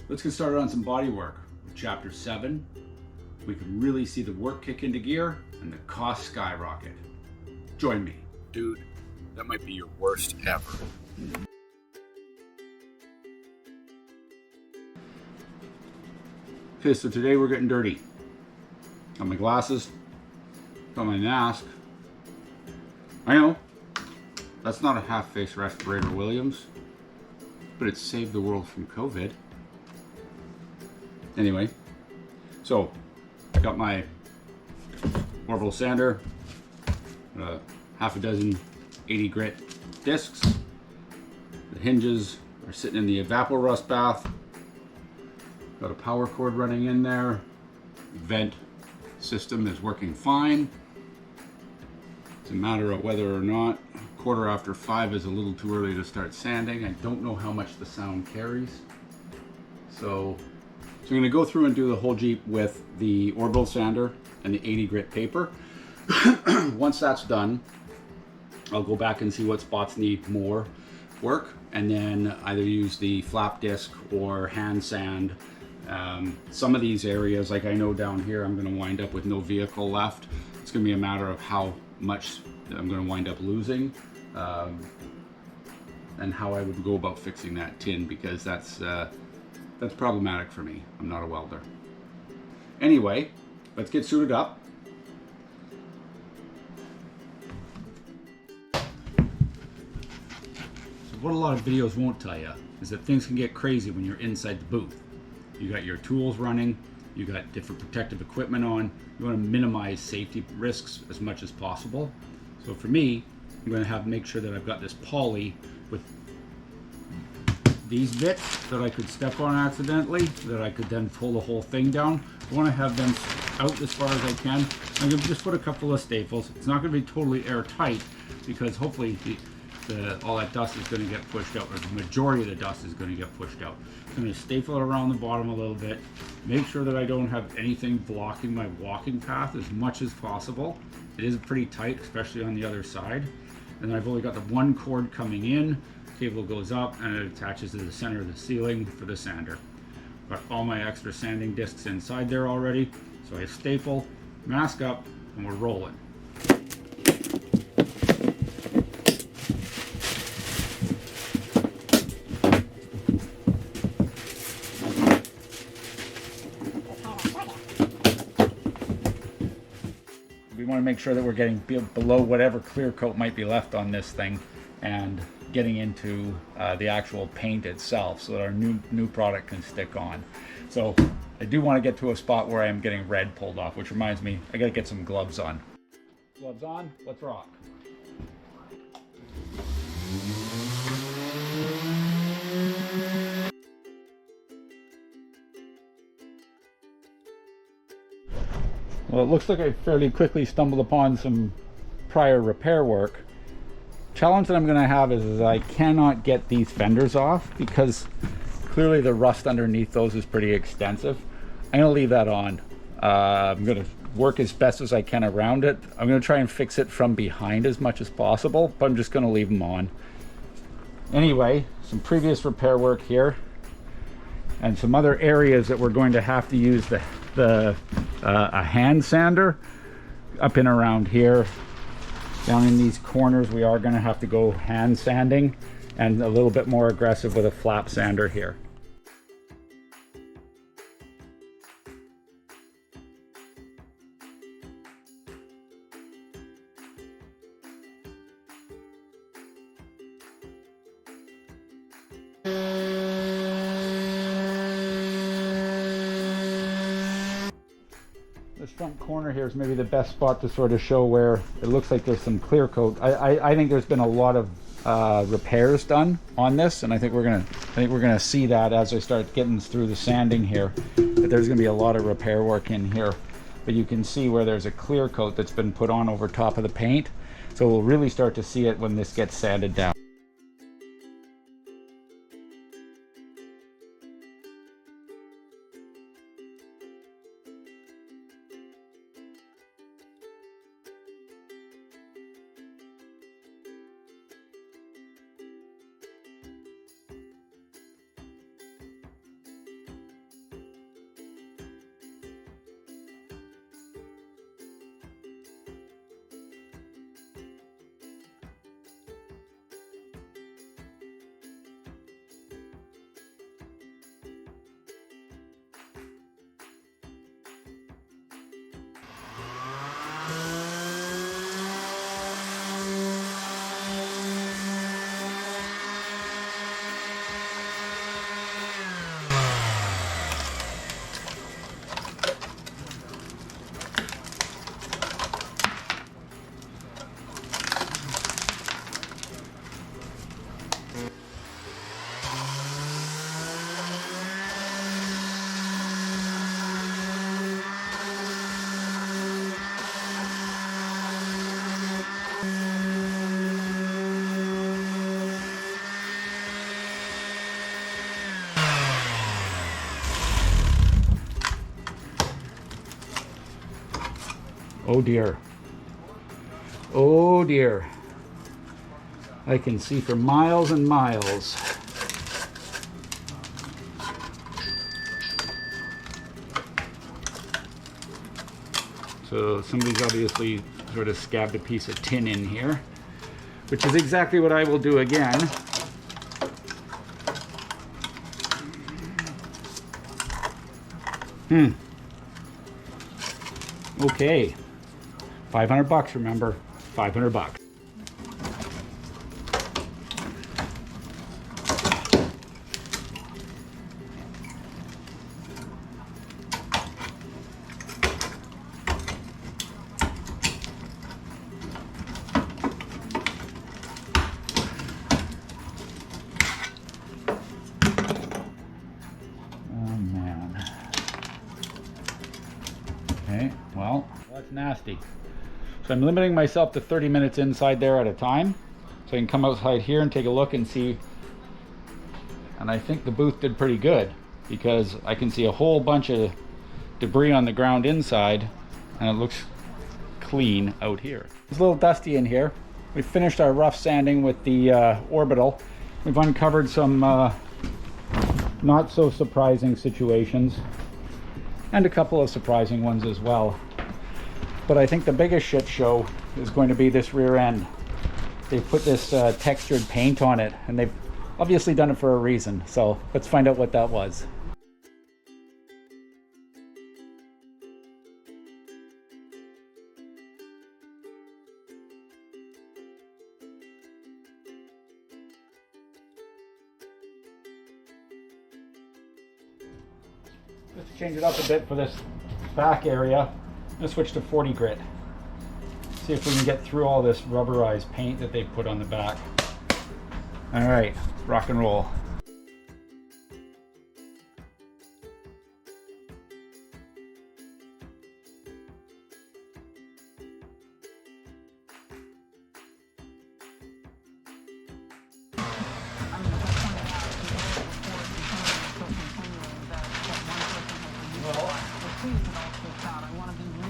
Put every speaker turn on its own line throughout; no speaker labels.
Let's get started on some body work. Chapter 7, we can really see the work kick into gear and the cost skyrocket. Join me.
Dude, that might be your worst ever.
Okay, so today we're getting dirty. Got my glasses, got my mask. I know, that's not a half-face respirator Williams, but it saved the world from COVID. Anyway, so I got my orbital sander, half a dozen 80 grit discs. The hinges are sitting in the evaporust bath. Got a power cord running in there. Vent system is working fine. It's a matter of whether or not 5:15 is a little too early to start sanding. I don't know how much the sound carries. So I'm going to go through and do the whole Jeep with the orbital sander and the 80 grit paper. Once that's done, I'll go back and see what spots need more work, and then either use the flap disc or hand sand. Some of these areas, like I know down here, I'm going to wind up with no vehicle left. It's going to be a matter of how much I'm going to wind up losing, and how I would go about fixing that tin, because that's problematic for me. I'm not a welder. Anyway, let's get suited up. So what a lot of videos won't tell you is that things can get crazy when you're inside the booth. You got your tools running, you got different protective equipment on. You want to minimize safety risks as much as possible. So for me, I'm going to make sure that I've got this poly with these bits that I could step on accidentally, that I could then pull the whole thing down. I want to have them out as far as I can. I'm going to just put a couple of staples. It's not going to be totally airtight, because hopefully all that dust is going to get pushed out, or the majority of the dust is going to get pushed out. I'm going to staple it around the bottom a little bit, make sure that I don't have anything blocking my walking path as much as possible. It is pretty tight, especially on the other side. And then I've only got the one cord coming in, cable goes up and it attaches to the center of the ceiling for the sander. Got all my extra sanding discs inside there already, so I staple, mask up, and we're rolling. We want to make sure that we're getting below whatever clear coat might be left on this thing and getting into the actual paint itself, so that our new product can stick on. So I do want to get to a spot where I am getting red pulled off, which reminds me, I got to get some gloves on. Gloves on, let's rock. Well, it looks like I fairly quickly stumbled upon some prior repair work. Challenge that I'm going to have is I cannot get these fenders off, because clearly the rust underneath those is pretty extensive. I'm going to leave that on. I'm going to work as best as I can around it. I'm going to try and fix it from behind as much as possible, but I'm just going to leave them on. Anyway, some previous repair work here, and some other areas that we're going to have to use a hand sander. Up and around here, down in these corners, we are going to have to go hand sanding, and a little bit more aggressive with a flap sander here. This front corner here is maybe the best spot to sort of show where it looks like there's some clear coat. I think there's been a lot of repairs done on this, and I think we're gonna see that as I start getting through the sanding here, that there's gonna be a lot of repair work in here. But you can see where there's a clear coat that's been put on over top of the paint, so we'll really start to see it when this gets sanded down. Oh dear. Oh dear. I can see for miles and miles. So somebody's obviously sort of scabbed a piece of tin in here, which is exactly what I will do again. Okay. 500 bucks, remember? 500 bucks. Okay, well, that's nasty. So I'm limiting myself to 30 minutes inside there at a time. So I can come outside here and take a look and see. And I think the booth did pretty good because I can see a whole bunch of debris on the ground inside and it looks clean out here. It's a little dusty in here. We finished our rough sanding with the orbital. We've uncovered some not so surprising situations and a couple of surprising ones as well. But I think the biggest shit show is going to be this rear end. They've put this textured paint on it, and they've obviously done it for a reason. So let's find out what that was. Let's change it up a bit for this back area. I'm going to switch to 40 grit. See if we can get through all this rubberized paint that they put on the back. All right, rock and roll.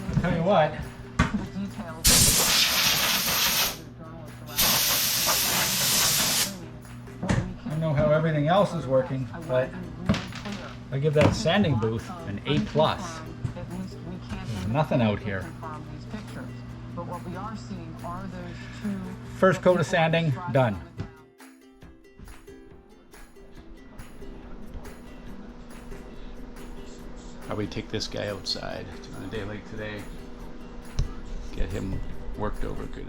I'll tell you what. I don't know how everything else is working, but I give that sanding booth an A+. There's nothing out here. First coat of sanding, done. Probably take this guy outside on a day like today. Get him worked over good.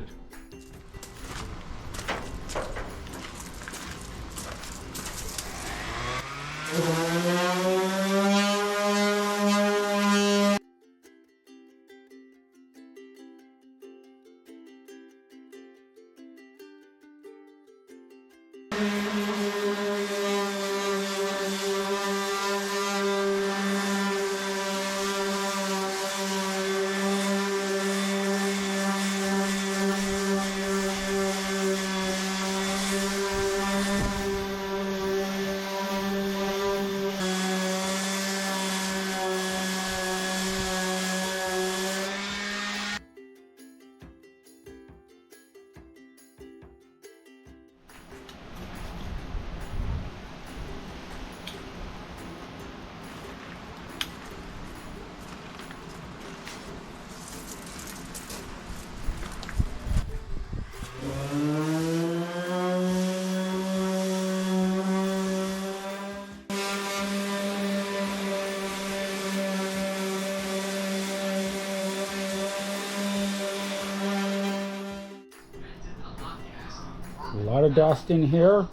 A lot of dust in here.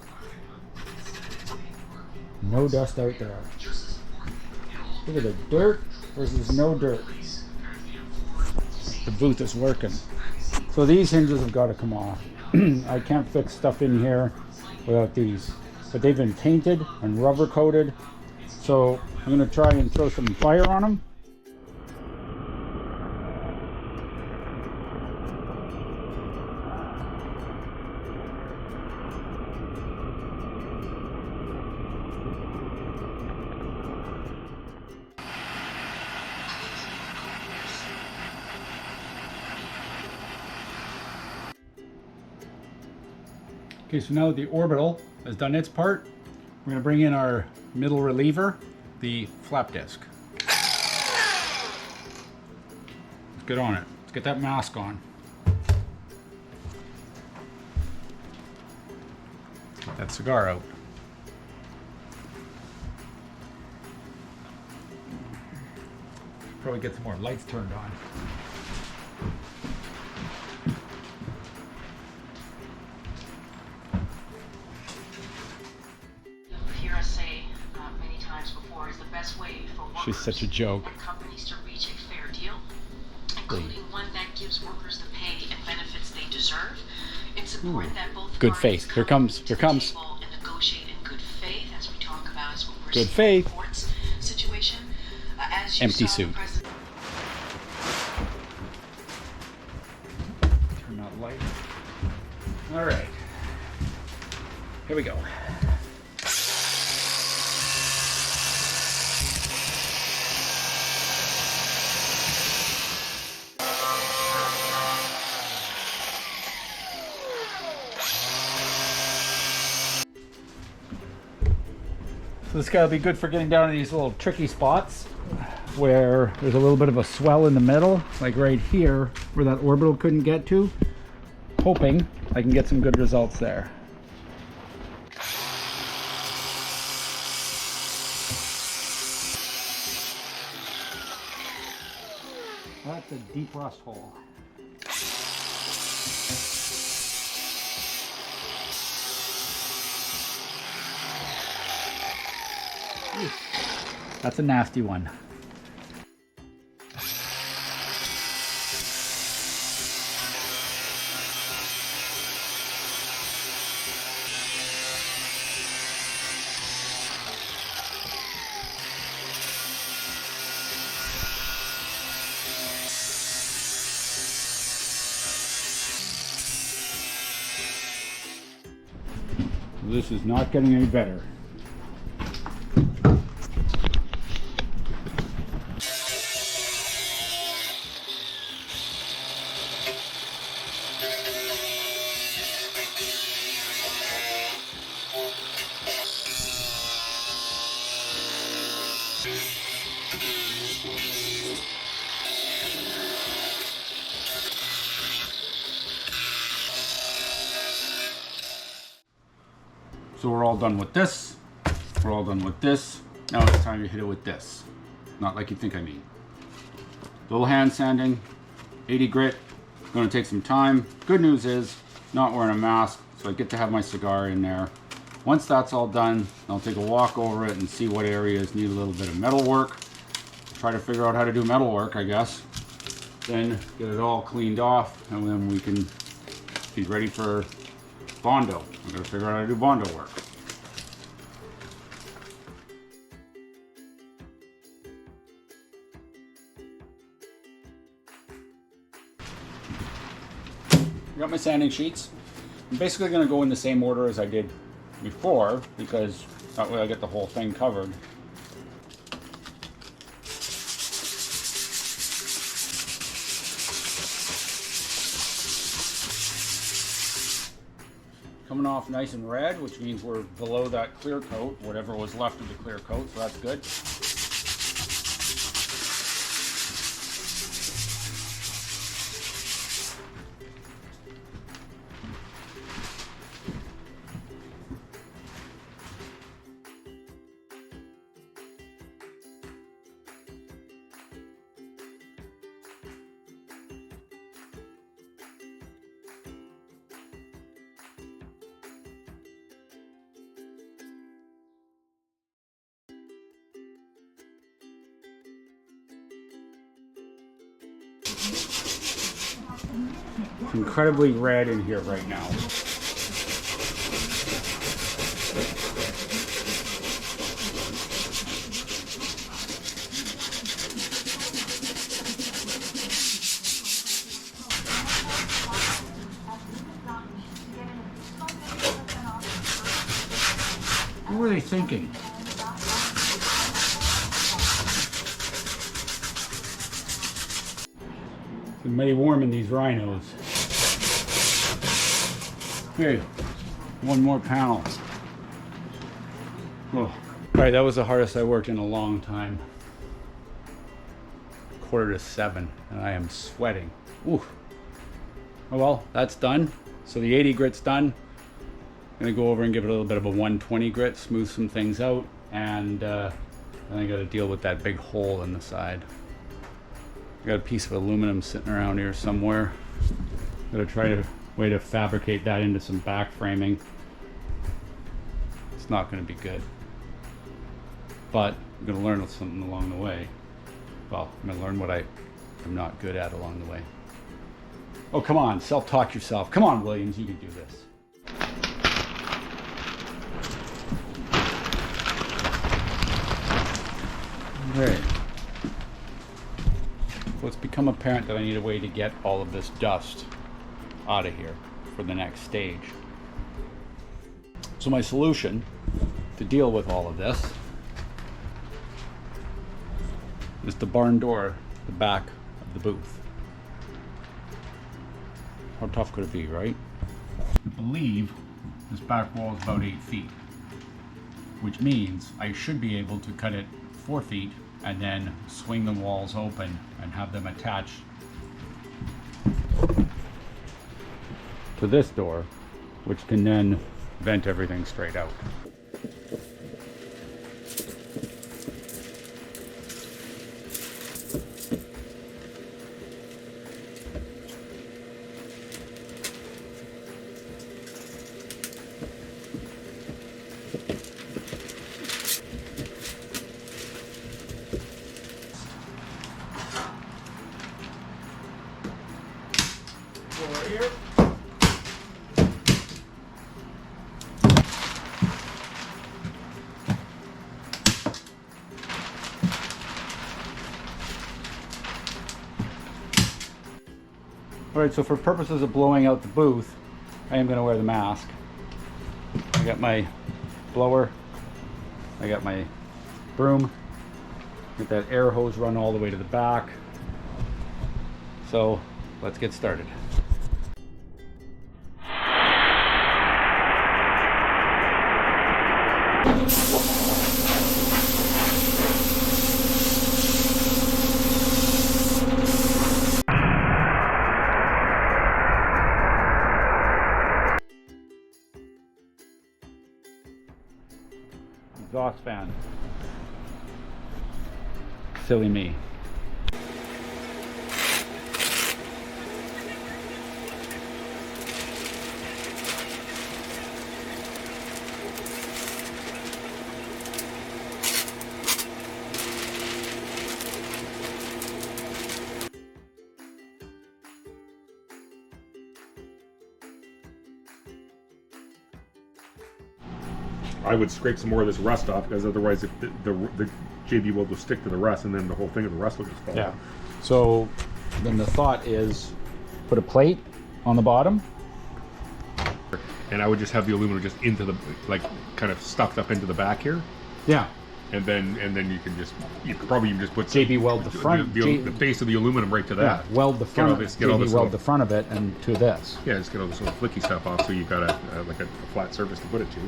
No dust out there. Look at the dirt versus no dirt. The booth is working. So these hinges have got to come off. I can't fix stuff in here without these. But they've been painted and rubber coated. So I'm going to try and throw some fire on them. Okay, so now that the orbital has done its part, we're going to bring in our middle reliever, the flap disc. Let's get on it. Let's get that mask on. Let's get that cigar out. Probably get some more lights turned on.
Hear us say many times before is the best way for workers
She's such a joke.
and companies to reach a fair deal, including one that gives workers the pay and benefits they deserve. It's important that both
Good
parties
faith. Here comes.
to
Here
the
comes.
table and negotiate in good faith, as we talk about as what we're
Good
seeing in
faith.
the courts situation. As you
Empty
saw,
suit.
the president
Turn that light. All right. Here we go. So this guy will be good for getting down to these little tricky spots where there's a little bit of a swell in the middle, like right here where that orbital couldn't get to. Hoping I can get some good results there. That's a deep rust hole. That's a nasty one. This is not getting any better. So we're all done with this. We're all done with this. Now it's time to hit it with this. Not like you think I mean. Little hand sanding, 80 grit. Going to take some time. Good news is, not wearing a mask, so I get to have my cigar in there. Once that's all done, I'll take a walk over it and see what areas need a little bit of metal work. Try to figure out how to do metal work, I guess. Then get it all cleaned off, and then we can be ready for bondo. I'm gonna figure out how to do bondo work. I got my sanding sheets. I'm basically gonna go in the same order as I did before, because that way I get the whole thing covered. Coming off nice and red, which means we're below that clear coat, whatever was left of the clear coat, so that's good. It's incredibly red in here right now. What were they thinking? It's mighty warm in these rhinos. Okay, One more panel. Oh. All right, that was the hardest I worked in a long time. 6:45, and I am sweating. Ooh. Oh well, that's done. So the 80 grit's done. I'm gonna go over and give it a little bit of a 120 grit, smooth some things out, and then I gotta deal with that big hole in the side. I got a piece of aluminum sitting around here somewhere. Gotta try a way to fabricate that into some back framing. It's not gonna be good, but I'm gonna learn something along the way. Well, I'm gonna learn what I'm not good at along the way. Oh, come on, self-taught yourself. Come on, Williams, you can do this. All right. So it's become apparent that I need a way to get all of this dust out of here for the next stage. So my solution to deal with all of this is the barn door, the back of the booth. How tough could it be, right? I believe this back wall is about 8 feet, which means I should be able to cut it 4 feet and then swing the walls open and have them attached to this door, which can then vent everything straight out. Here. All right, so for purposes of blowing out the booth, I am going to wear the mask. I got my blower, I got my broom, get that air hose run all the way to the back. So let's get started. Exhaust fan. Silly me.
I would scrape some more of this rust off, because otherwise if the JB weld will stick to the rust, and then the whole thing of the rust will just fall.
Yeah. So then the thought is put a plate on the bottom.
And I would just have the aluminum just into the, like, kind of stuffed up into the back here.
Yeah.
And then you could probably even just put
JB weld the front.
the base of the aluminum right to that.
Yeah, weld the front.
Get all this
JB weld the front of it and to this.
Yeah, just get all this little flicky stuff off, so you've got like a flat surface to put it to.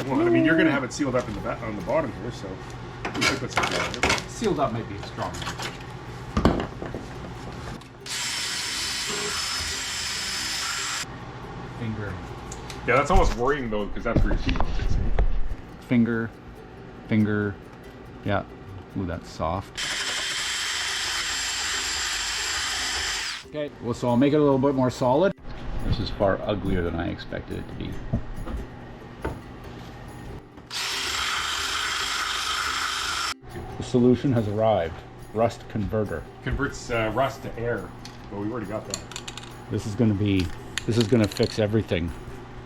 Well, I mean, you're going to have it sealed up in the on the bottom here, so you think that's okay.
Sealed up might be strong. Finger.
Yeah, that's almost worrying though, because that's where your feet mounted, see?
Finger. Yeah. Ooh, that's soft. Okay, well, so I'll make it a little bit more solid. This is far uglier than I expected it to be. The solution has arrived. Rust converter.
Converts rust to air. Well, we already got that.
This is going to fix everything.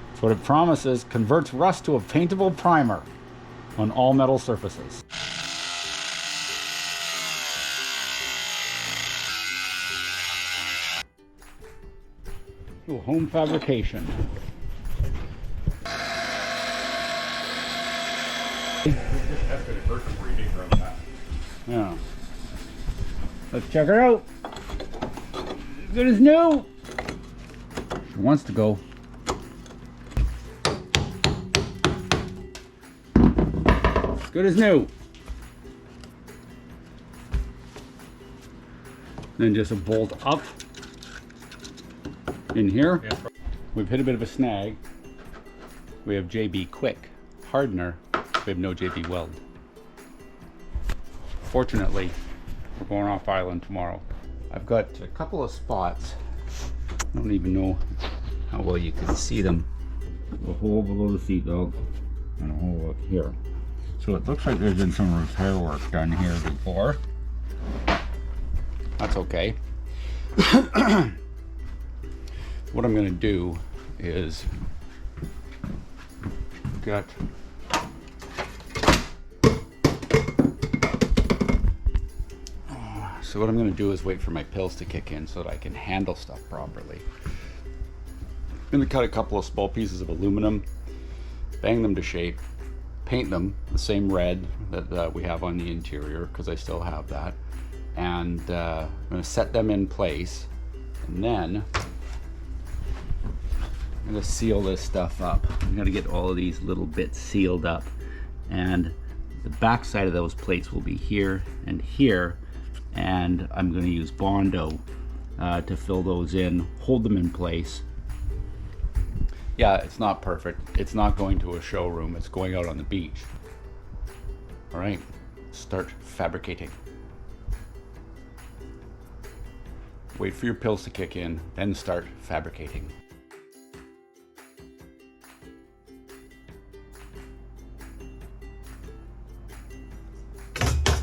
That's what it promises. Converts rust to a paintable primer on all metal surfaces. Ooh, home fabrication.
That's going to hurt before you dig around that.
Yeah. Let's check her out. Good as new. She wants to go. Good as new. Then just a bolt up in here. We've hit a bit of a snag. We have JB Quick hardener. We have no JB Weld. Fortunately, we're going off island tomorrow. I've got a couple of spots. I don't even know how well you can see them. A hole below the seatbelt and a hole up here. So it looks like there's been some repair work done here before. That's okay. What I'm gonna do is so what I'm gonna do is wait for my pills to kick in so that I can handle stuff properly. I'm gonna cut a couple of small pieces of aluminum, bang them to shape, paint them the same red that we have on the interior, because I still have that, and I'm going to set them in place, and then I'm going to seal this stuff up. I'm going to get all of these little bits sealed up, and the back side of those plates will be here and here, and I'm going to use bondo to fill those in, hold them in place. Yeah, it's not perfect. It's not going to a showroom. It's going out on the beach. All right, start fabricating. Wait for your pills to kick in, then start fabricating.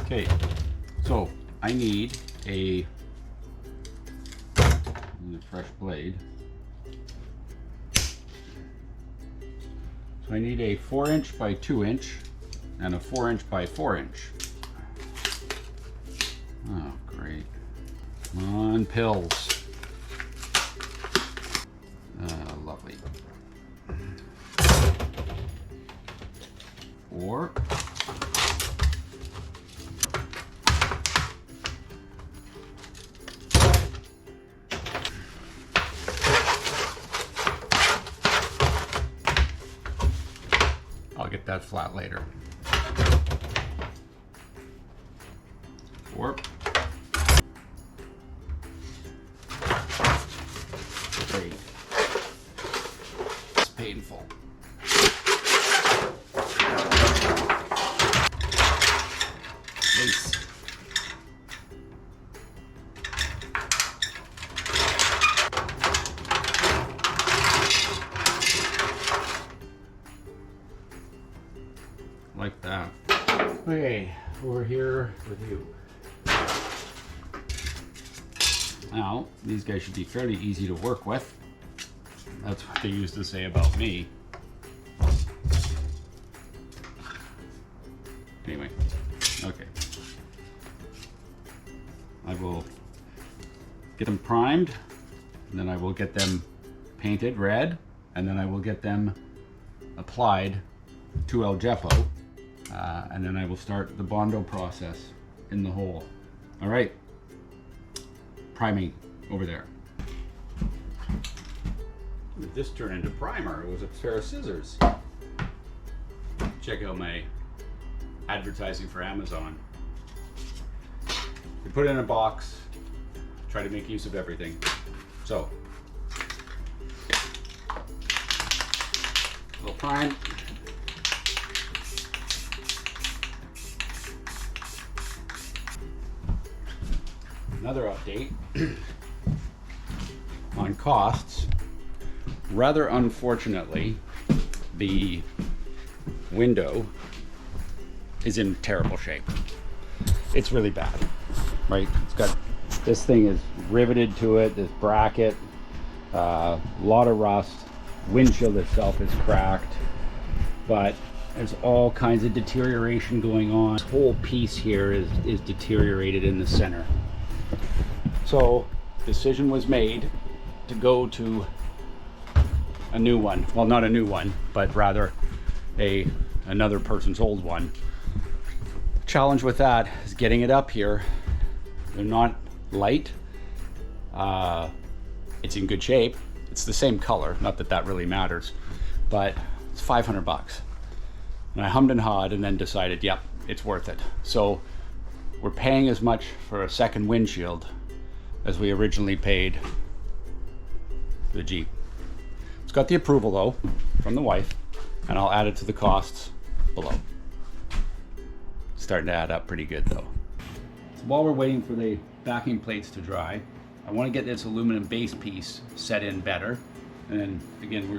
Okay, so I need a fresh blade. So I need a 4" by 2" and a 4" by 4". Oh, great. Come on, pills. Lovely. 4. I'll get that flat later. 4. 3. It's painful. Nice. Like that. Okay, over here with you. Now, these guys should be fairly easy to work with. That's what they used to say about me. Anyway, okay. I will get them primed, and then I will get them painted red, and then I will get them applied to El Jepo, and then I will start the bondo process in the hole. All right, priming over there. This turned into primer. It was a pair of scissors. Check out my advertising for Amazon. You put it in a box, try to make use of everything. So, a little prime. Another update on costs. Rather unfortunately, the window is in terrible shape. It's really bad, right? It's got, this thing is riveted to it, this bracket, a lot of rust, windshield itself is cracked, but there's all kinds of deterioration going on. This whole piece here is deteriorated in the center. So, decision was made to go to a new one. Well, not a new one, but rather another person's old one. Challenge with that is getting it up here They're not light. It's in good shape. It's the same color, not that that really matters, but it's 500 bucks. And I hummed and hawed and then decided, yep, it's worth it. So we're paying as much for a second windshield as we originally paid for the Jeep. It's got the approval though from the wife, and I'll add it to the costs below. Starting to add up pretty good though. So while we're waiting for the backing plates to dry, I want to get this aluminum base piece set in better. And then again,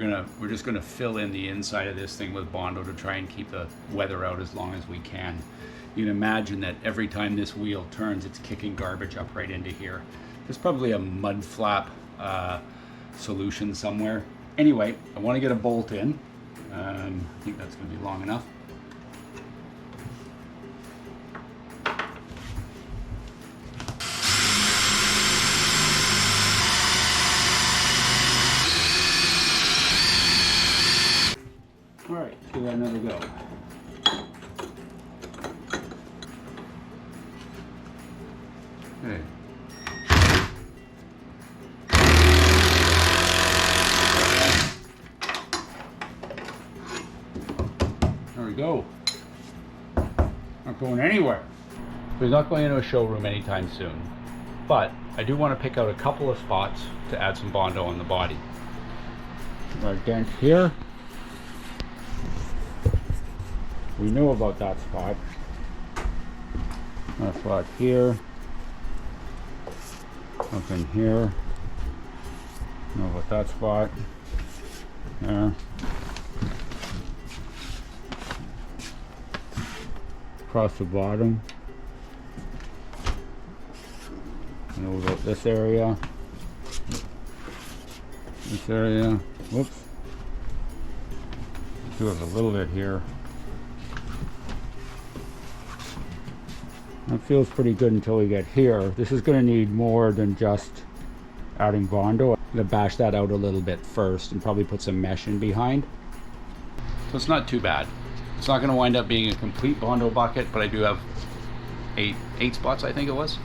we're just gonna fill in the inside of this thing with Bondo to try and keep the weather out as long as we can. You can imagine that every time this wheel turns, it's kicking garbage up right into here. There's probably a mud flap solution somewhere. Anyway, I want to get a bolt in. I think that's going to be long enough. All right, let's give that another go. Okay. There we go. Not going anywhere. We're not going into a showroom anytime soon, but I do want to pick out a couple of spots to add some Bondo on the body. Got a dent here. We know about that spot. That spot here. Up in here. Know about that spot. There. Across the bottom. Know about this area. This area. Whoops. Do it a little bit here. That feels pretty good until we get here. This is going to need more than just adding Bondo. I'm going to bash that out a little bit first and probably put some mesh in behind. So it's not too bad. It's not going to wind up being a complete Bondo bucket, but I do have eight spots, I think it was.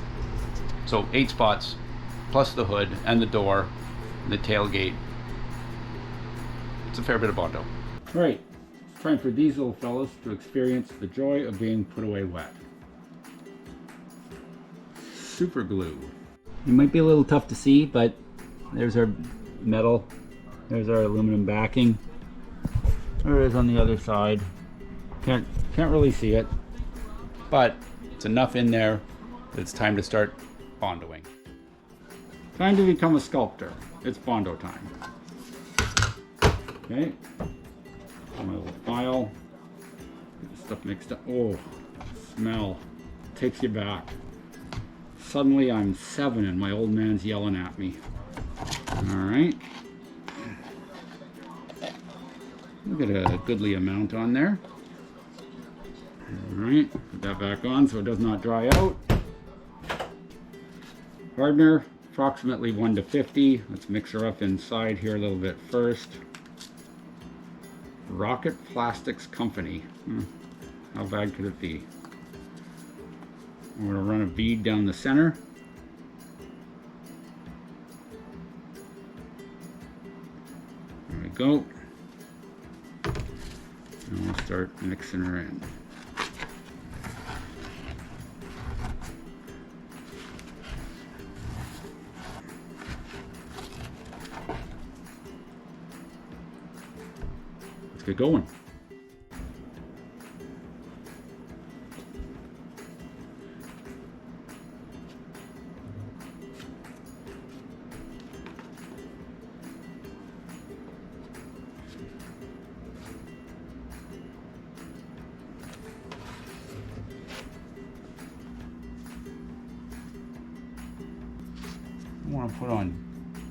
So 8 spots, plus the hood and the door, and the tailgate. It's a fair bit of Bondo. All right, it's time for these little fellas to experience the joy of being put away wet. Super glue. It might be a little tough to see, but there's our metal, there's our aluminum backing. There it is on the other side. Can't really see it, but it's enough in there that it's time to start bondoing. Time to become a sculptor. It's Bondo time. Okay, my little file. Get the stuff mixed up. Oh, smell takes you back. Suddenly I'm 7 and my old man's yelling at me. All right. We'll get a goodly amount on there. All right, put that back on so it does not dry out. Hardener, approximately 1 to 50. Let's mix her up inside here a little bit first. Rocket Plastics Company. How bad could it be? I'm going to run a bead down the center. There we go. And we'll start mixing her in. Let's get going. I don't want to put on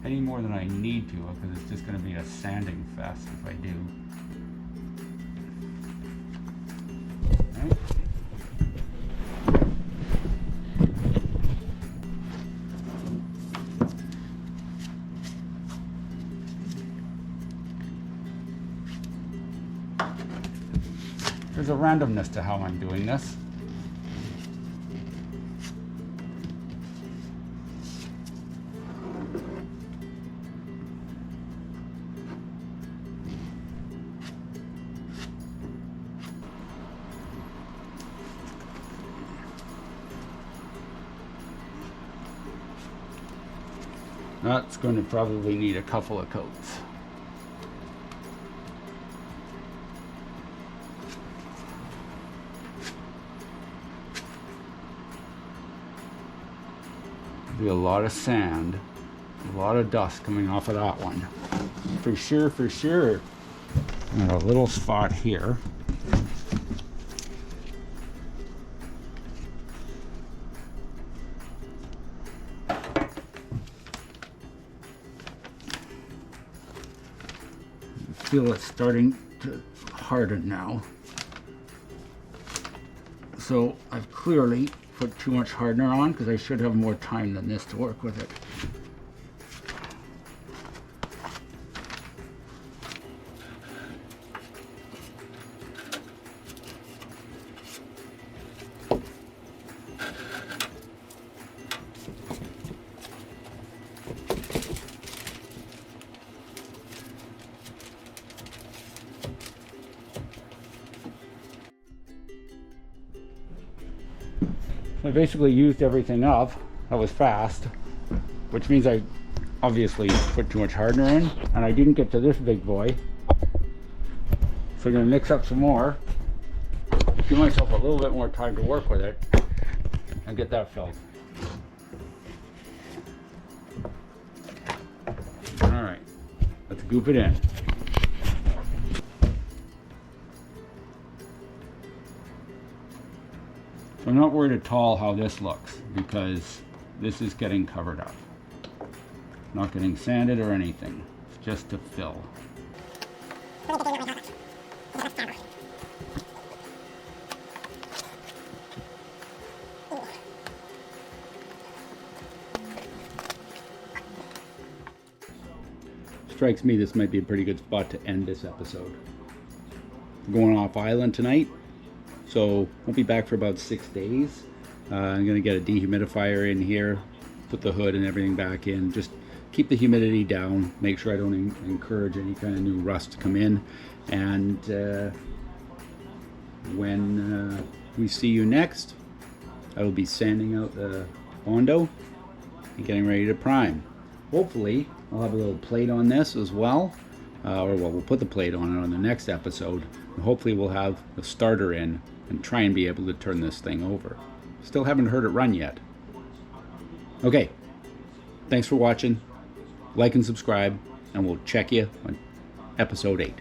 any more than I need to because it's just going to be a sanding fest if I do. Right. There's a randomness to how I'm doing this. That's going to probably need a couple of coats. Be a lot of sand, a lot of dust coming off of that one. For sure, for sure. And a little spot here. I feel it's starting to harden now. So I've clearly put too much hardener on because I should have more time than this to work with it. I basically used everything up. That was fast, which means I obviously put too much hardener in, and I didn't get to this big boy. So I'm going to mix up some more, give myself a little bit more time to work with it, and get that filled. Alright, let's goop it in. I'm not worried at all how this looks because this is getting covered up. Not getting sanded or anything. It's just to fill. Strikes me this might be a pretty good spot to end this episode. We're going off island tonight. So I'll be back for about 6 days. I'm going to get a dehumidifier in here, put the hood and everything back in, just keep the humidity down, make sure I don't encourage any kind of new rust to come in. And when we see you next, I will be sanding out the bondo and getting ready to prime. Hopefully I'll have a little plate on this as well, or well, we'll put the plate on it on the next episode. And hopefully we'll have the starter in and try and be able to turn this thing over. Still haven't heard it run yet. Okay, thanks for watching. Like and subscribe, and we'll check you on episode 8.